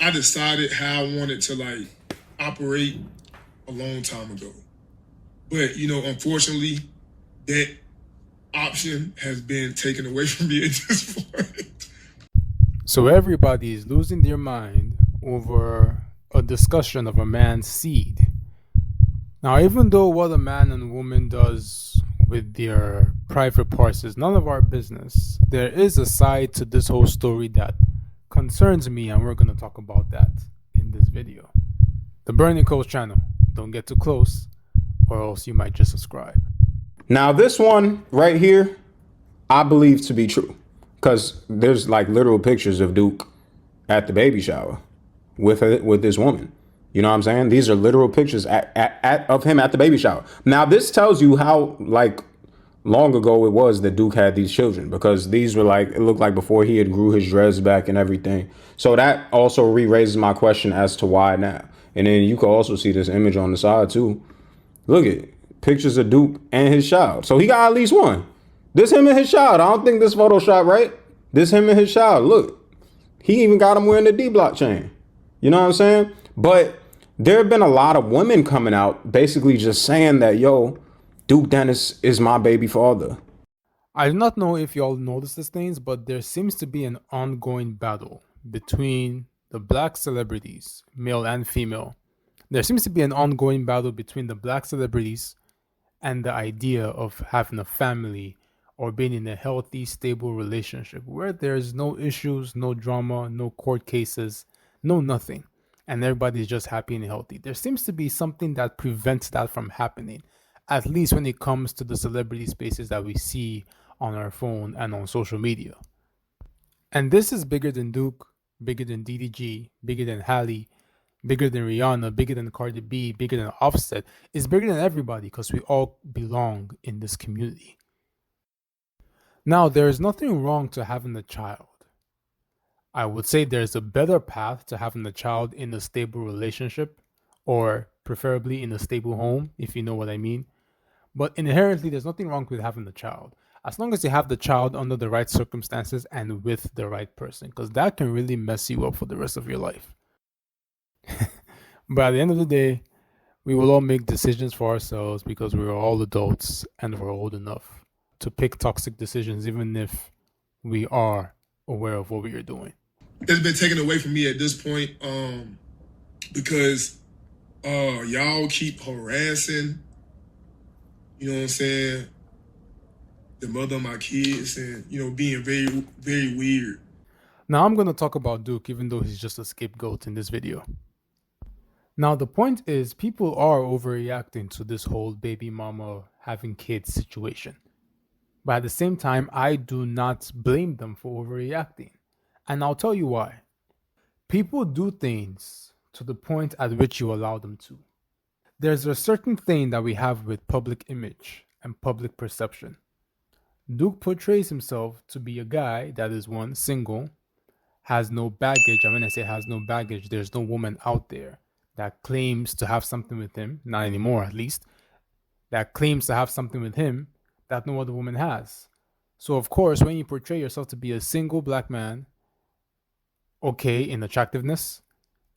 I decided how I wanted to like operate a long time ago. But unfortunately, that option has been taken away from me at this point. So everybody is losing their mind over a discussion of a man's seed. Now, even though what a man and woman does with their private parts is none of our business, there is a side to this whole story that concerns me, and we're going to talk about that in this video. The Burning Coast channel. Don't get too close, or else you might just subscribe. Now, this one right here, I believe to be true, because there's like literal pictures of Duke at the baby shower with this woman. You know what I'm saying? These are literal pictures of him at the baby shower. Now, this tells you how like long ago it was that Duke had these children, because these were like, it looked like before he had grew his dreads back and everything. So that also re-raises my question as to why now. And then you can also see this image on the side too. Look at pictures of Duke and his child. So he got at least one. This him and his child. I don't think this Photoshop, right? This him and his child. Look, he even got him wearing the D block chain. You know what I'm saying? But there have been a lot of women coming out basically just saying that, yo, Duke Dennis is my baby father. I do not know if y'all notice these things, but there seems to be an ongoing battle between the black celebrities, male and female. There seems to be an ongoing battle between the black celebrities and the idea of having a family or being in a healthy, stable relationship where there's no issues, no drama, no court cases, no nothing, and everybody's just happy and healthy. There seems to be something that prevents that from happening, at least when it comes to the celebrity spaces that we see on our phone and on social media. And this is bigger than Duke, bigger than DDG, bigger than Halle, bigger than Rihanna, bigger than Cardi B, bigger than Offset. It's bigger than everybody because we all belong in this community. Now, there is nothing wrong to having a child. I would say there's a better path to having a child in a stable relationship, or preferably in a stable home, if you know what I mean. But inherently, there's nothing wrong with having a child, as long as you have the child under the right circumstances and with the right person, because that can really mess you up for the rest of your life. But at the end of the day, we will all make decisions for ourselves because we're all adults and we're old enough to pick toxic decisions, even if we are aware of what we are doing. It's been taken away from me at this point because y'all keep harassing, you know what I'm saying, the mother of my kids, and being very, very weird. Now I'm going to talk about Duke, even though he's just a scapegoat in this video. Now, the point is, people are overreacting to this whole baby mama having kids situation. But at the same time, I do not blame them for overreacting. And I'll tell you why. People do things to the point at which you allow them to. There's a certain thing that we have with public image and public perception. Duke portrays himself to be a guy that is, one, single, has no baggage. And when I say has no baggage, there's no woman out there that claims to have something with him, not anymore at least, that claims to have something with him that no other woman has. So of course, when you portray yourself to be a single black man, okay, in attractiveness,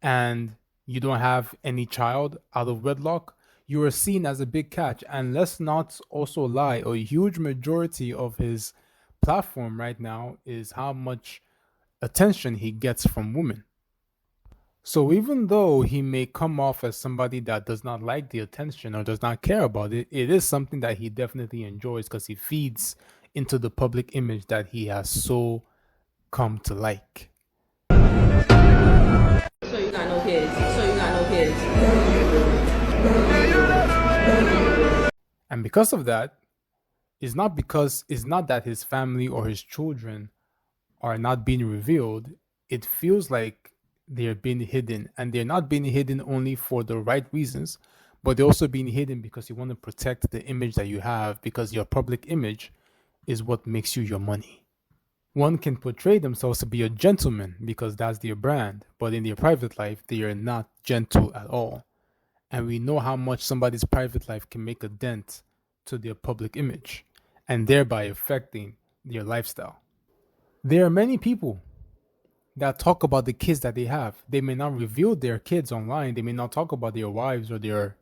and you don't have any child out of wedlock, you are seen as a big catch. And let's not also lie, a huge majority of his platform right now is how much attention he gets from women. So even though he may come off as somebody that does not like the attention or does not care about it, it is something that he definitely enjoys because he feeds into the public image that he has so come to like. So you got no kids. And because of that, it's not that his family or his children are not being revealed. It feels like they're being hidden, and they're not being hidden only for the right reasons, but they're also being hidden because you want to protect the image that you have, because your public image is what makes you your money. One can portray themselves to be a gentleman because that's their brand, but in their private life, they are not gentle at all. And we know how much somebody's private life can make a dent to their public image, and thereby affecting their lifestyle. There are many people that talk about the kids that they have. They may not reveal their kids online. They may not talk about their wives or their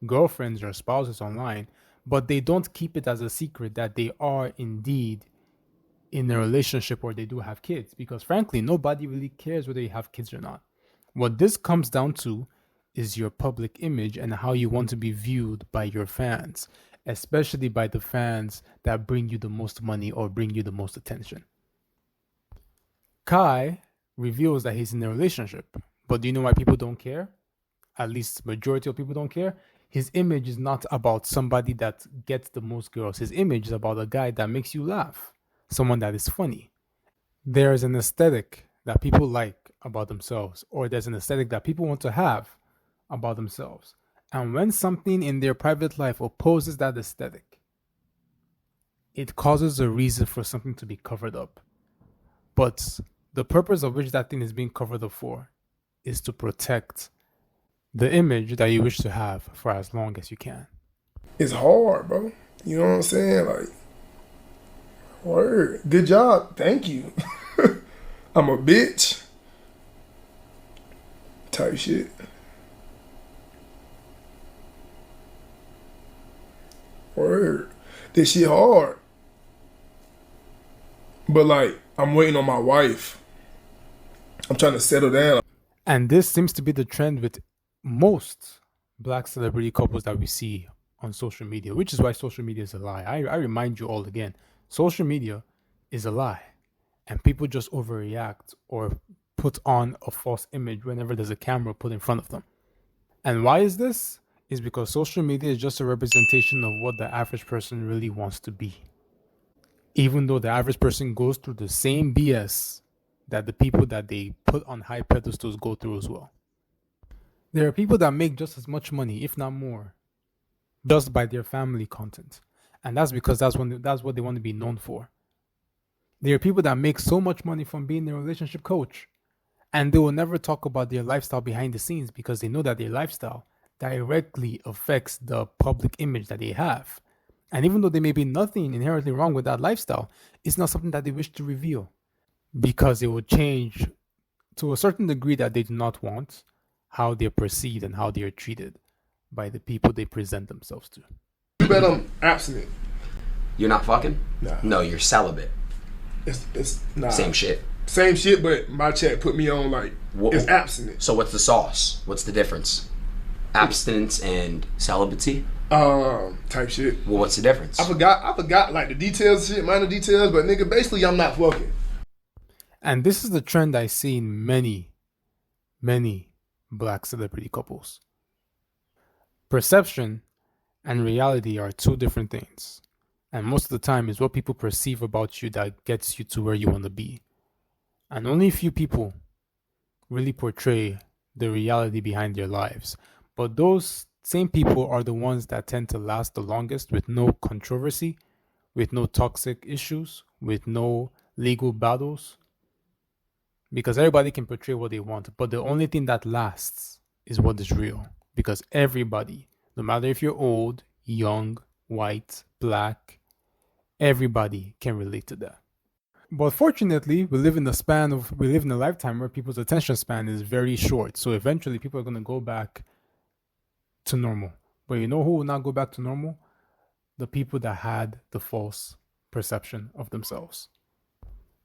girlfriends or spouses online, but they don't keep it as a secret that they are indeed in a relationship or they do have kids, because frankly, nobody really cares whether you have kids or not. What this comes down to is your public image and how you want to be viewed by your fans, especially by the fans that bring you the most money or bring you the most attention. Kai reveals that he's in a relationship, but do you know why people don't care? At least majority of people don't care. His image is not about somebody that gets the most girls. His image is about a guy that makes you laugh, someone that is funny. There's an aesthetic that people like about themselves, or there's an aesthetic that people want to have about themselves. And when something in their private life opposes that aesthetic, it causes a reason for something to be covered up. But the purpose of which that thing is being covered up for is to protect the image that you wish to have for as long as you can. It's hard, bro. You know what I'm saying? Like, word. Good job. Thank you. I'm a bitch. Type shit. Word. This shit hard. But like, I'm waiting on my wife. I'm trying to settle down. And this seems to be the trend with most black celebrity couples that we see on social media, which is why social media is a lie. I remind you all again, social media is a lie. And people just overreact or put on a false image whenever there's a camera put in front of them. And why is this? Is because social media is just a representation of what the average person really wants to be. Even though the average person goes through the same BS that the people that they put on high pedestals go through as well. There are people that make just as much money, if not more, just by their family content. And that's because that's what they want to be known for. There are people that make so much money from being a relationship coach, and they will never talk about their lifestyle behind the scenes because they know that their lifestyle directly affects the public image that they have. And even though there may be nothing inherently wrong with that lifestyle, it's not something that they wish to reveal because it will change to a certain degree that they do not want how they're perceived and how they are treated by the people they present themselves to. You bet I'm abstinent. You're not fucking? Nah. No, you're celibate. It's nah. Same shit. Same shit, but my chat put me on like, it's abstinent. So what's the sauce? What's the difference? Abstinence and celibacy? Type shit. Well, what's the difference? I forgot like the details, shit, minor details, but nigga, basically I'm not fucking. And this is the trend I see in many, many black celebrity couples. Perception and reality are two different things. And most of the time it's what people perceive about you that gets you to where you want to be. And only a few people really portray the reality behind their lives. But those same people are the ones that tend to last the longest with no controversy, with no toxic issues, with no legal battles. Because everybody can portray what they want, but the only thing that lasts is what is real. Because everybody, no matter if you're old, young, white, black, everybody can relate to that. But fortunately, we live in a lifetime where people's attention span is very short. So eventually people are going to go back to normal. But you know who will not go back to normal? The people that had the false perception of themselves.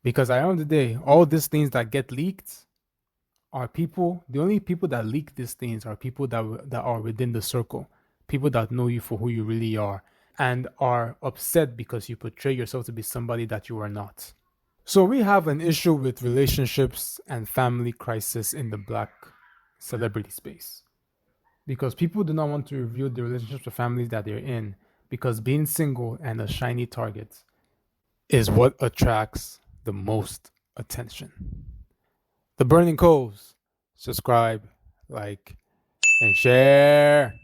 Because at the end of the day, all these things that get leaked are people, the only people that leak these things are people that are within the circle. People that know you for who you really are and are upset because you portray yourself to be somebody that you are not. So we have an issue with relationships and family crisis in the black celebrity space. Because people do not want to reveal the relationships or families that they're in, because being single and a shiny target is what attracts the most attention. The Burning Coals. Subscribe, like, and share.